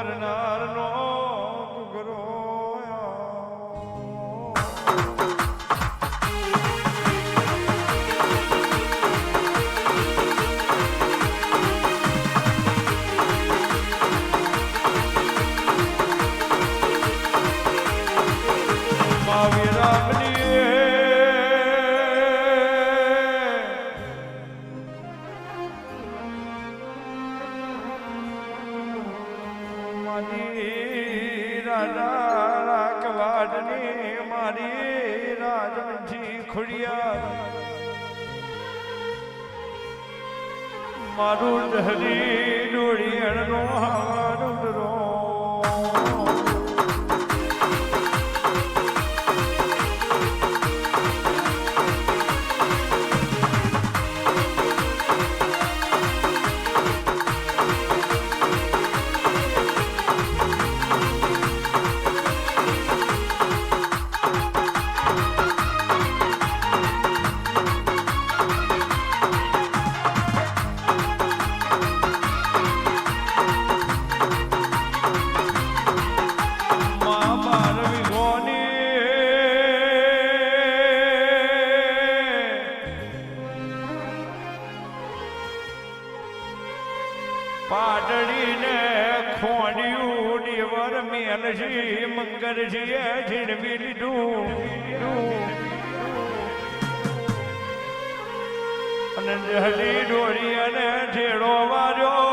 કરનારનો ઘૂઘરો મારી રાજવંશી ખુડિયા મારું ડહરી ડોળિયણનો હાડુડરો પાટડીને ખોડિયું દેવર મેલજી મંગળજીએ ઝીણવી લીધું અને જહલી ડોળી અને ઠેડો વાર્યો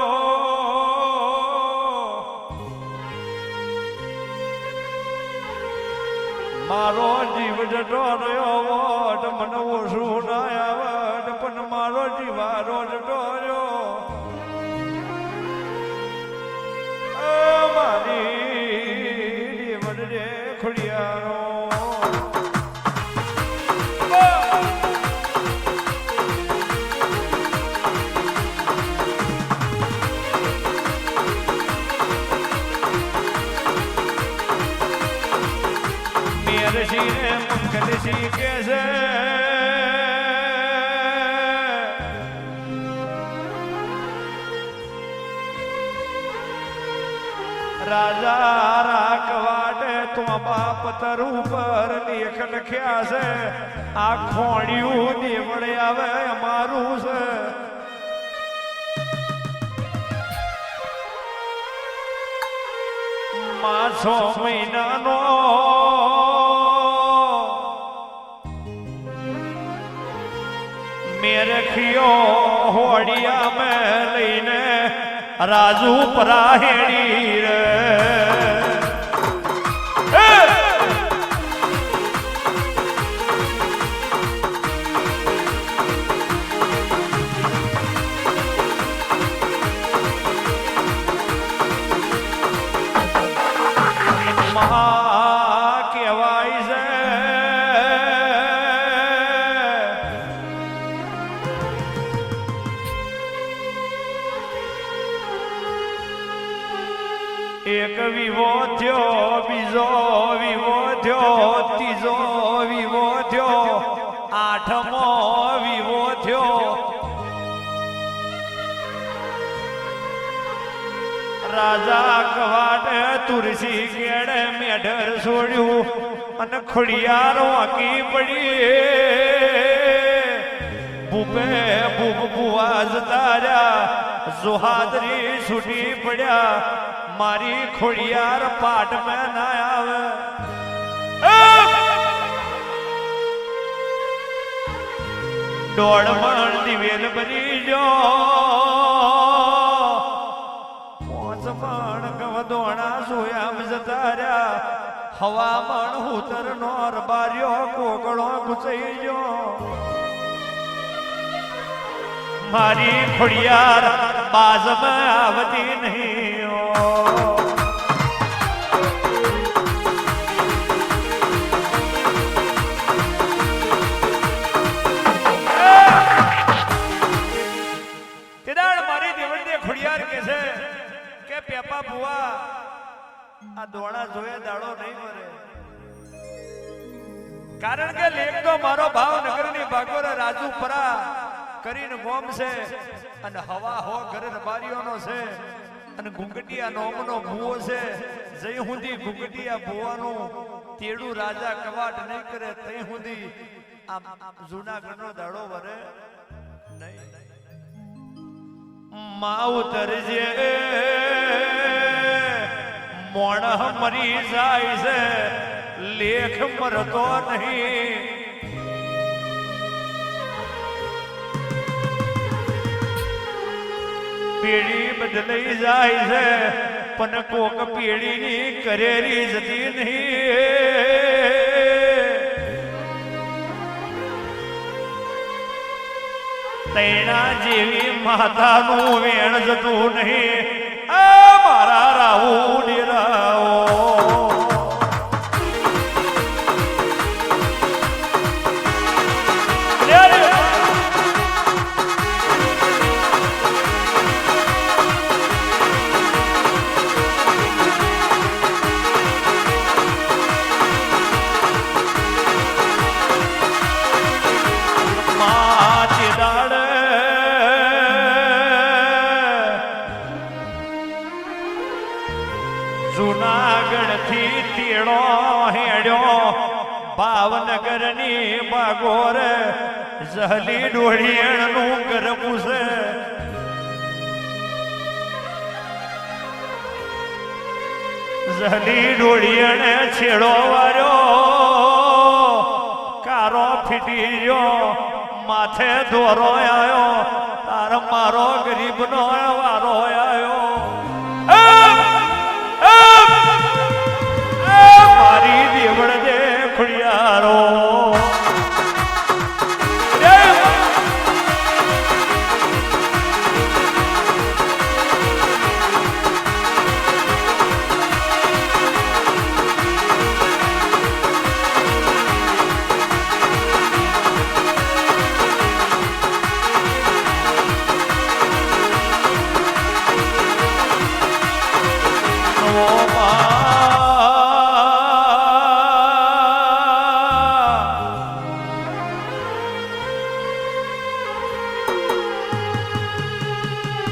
મારો જીવ જતો રહ્યો વટ મને ઓછું ના આવટ પણ મારો જીવારો જતો રહ્યો મારી વડે ખુડિયારો મેરસી ને મંગલસી કે છે રાજા રાખવાટ તો બાપ તર ઉપર લેખ લખ્યા છે આ ખોડિયું દેવળે આવે અમારું છે માં 6 મહિનાનો મેરખિયો હોડિયા મેં લઈને રાજુ પરાહેણી રે મહા કહેવાય છે એક વિવો થયો બીજો વિવો થયો ત્રીજો વિવો થયો 8મો વિવો થયો રાજા કવાટ તુલસી કેળે મેઢર છોડ્યું અને ખોડિયાર વાંકી પડી ભૂપે ભૂપ ભુવા જતા રહ્યા જોહાદરી છૂટી પડ્યા મારી ખોડિયાર પાટ મેં ના આવે દોડ મણ દિવેલ બની જો 5 મણ ગવદોણા સોયામ જતા રહ્યા હવામણ ઉતર નો રબાર્યો કોકળો ગુસાઈ ગયો મારી ખોડિયાર બાજમાં આવતી નહીં મારી દેવળને ખોડિયાર કે છે કે પેપા બુઆ આ દોણા જોયે દાડો નહીં મરે કારણ કે લેખ તો મારો ભાવનગરની ભાગોરા રાજુપરા કરીને ગોમ છે અને હવા હો ઘર રબારીઓનો છે અને ગુંગટિયા નોમનો ભૂવો છે જઈ સુધી ગુંગટિયા ભૂવાનું તેડું રાજા કવાટ નહીં કરે તઈ સુધી આ જૂનાગઢનો દાડો વરે નહીં. માવતરજે મોણ મરી જાય છે લેખ મરતો નહીં. પેઢી બદલાઈ જાય છે પણ કોક પેઢીની કરેલી જતી નહીં. તૈણા જેવી માતાનું વેણ જતું નહીં. આ મારા રાહુ ડેરાઓ જૂનાગઢ થી તેડો હેડ્યો ભાવનગર ની બાગોર જહલી ડોળિયણ નું ગરબું છે. જહલી ડોળિયણ છેડો વાર્યો કારો ફીટી ગયો માથે દોરો આવ્યો તાર મારો ગરીબ નો વારો આવ્યો. મારી દેવળ દે ખુડિયારો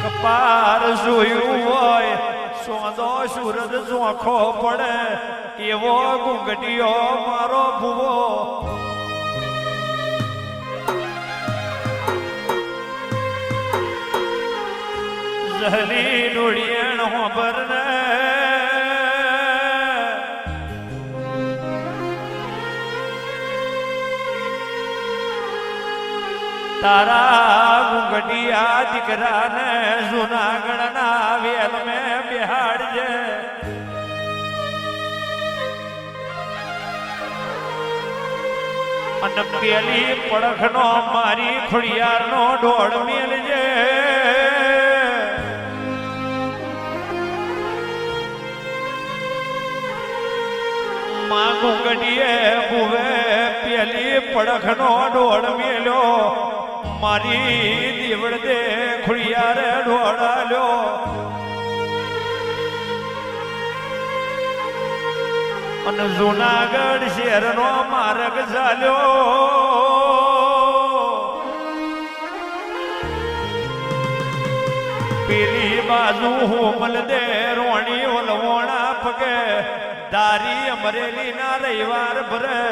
કપાર જોયું હોય સોંદો સુરજ ઝોખો પડે એવો ગુંગટીયો મારો ભૂવો. જહલી ડોળિયણ હોબર ને તારા ગુંગટિયા દીકરાને જૂનાગઢના વેલ મેં બિહાડજે. અને પેલી પડખનો મારી ખોડિયારનો ઢોળ મેલજે. માં ગુંગટીએ ભૂવે પેલી પડખનો ઢોળ મેલ્યો મારી દેવળ દે ખુડિયારે ઢોળાલ્યો. અને જૂનાગઢ શહેરનો માર્ગ ચાલ્યો. પેલી બાજુ હુમલ દે રોણી ઓલવોણા પગે દારી અમરેલી ના રવિવાર ભરે.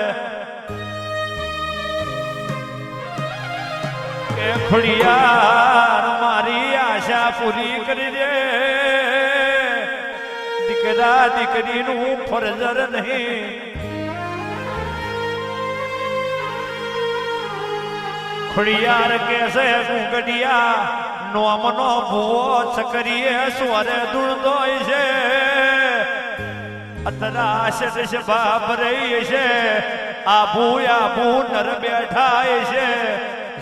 એ ખુડિયાર મારી આશા પૂરી કરી દે. દીકરા દીકરીનું ફરજર નહીં. ખુડિયાર કેસે ગુંગટિયા નોમનો ભૂવો છકરીએ સ્વરે ધૂળતો છે. અત્રાશ બાપ રહી છે આભુ આભુ નર બેઠા છે.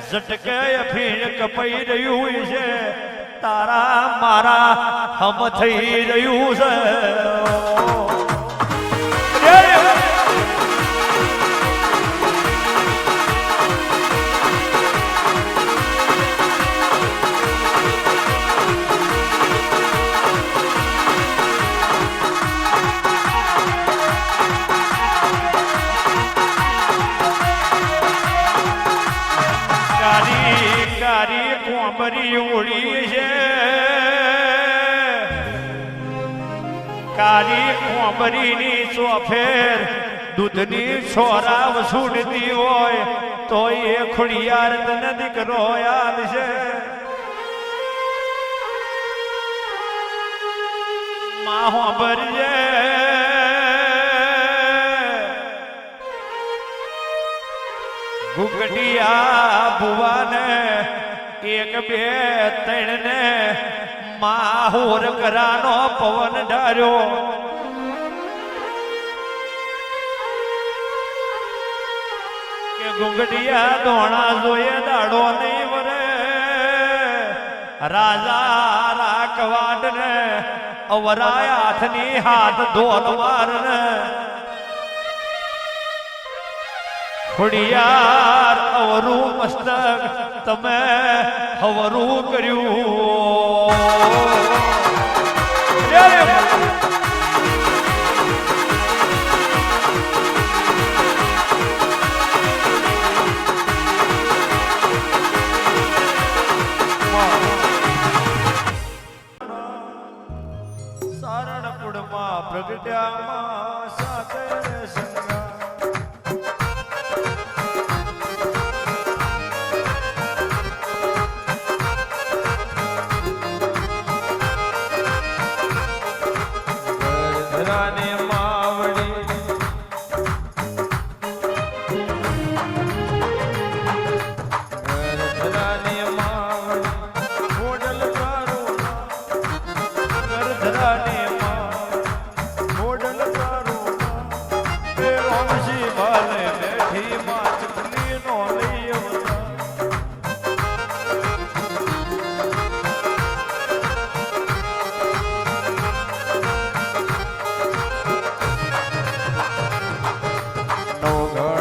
ઝટકે ફીણ કપાઈ રહ્યું છે તારા મારા હમ થઈ રહ્યું છે. કોમરી ઉડી છે કાળી કોમરીની સોફેર દૂધની છોરાવ છૂટતી હોય તો એ ખોડિયાર તને દીકરો યાદ છે માં હોંભરજે ગુગટિયા ભુવાને એક બે ત્રણ ને માહોર કરાનો પવન ડાર્યો કે ગુગટિયા દોણા જોઈએ દાડો નહીં વરે રાજા રાખવાડ ને અવરાય હાથની હાથ ધોલવાર ને ખોડિયાર અવરું મસ્તક તમે હવરું કર્યું સારણપુરમાં પ્રગટ્યામાં સાથે સંગા ઘર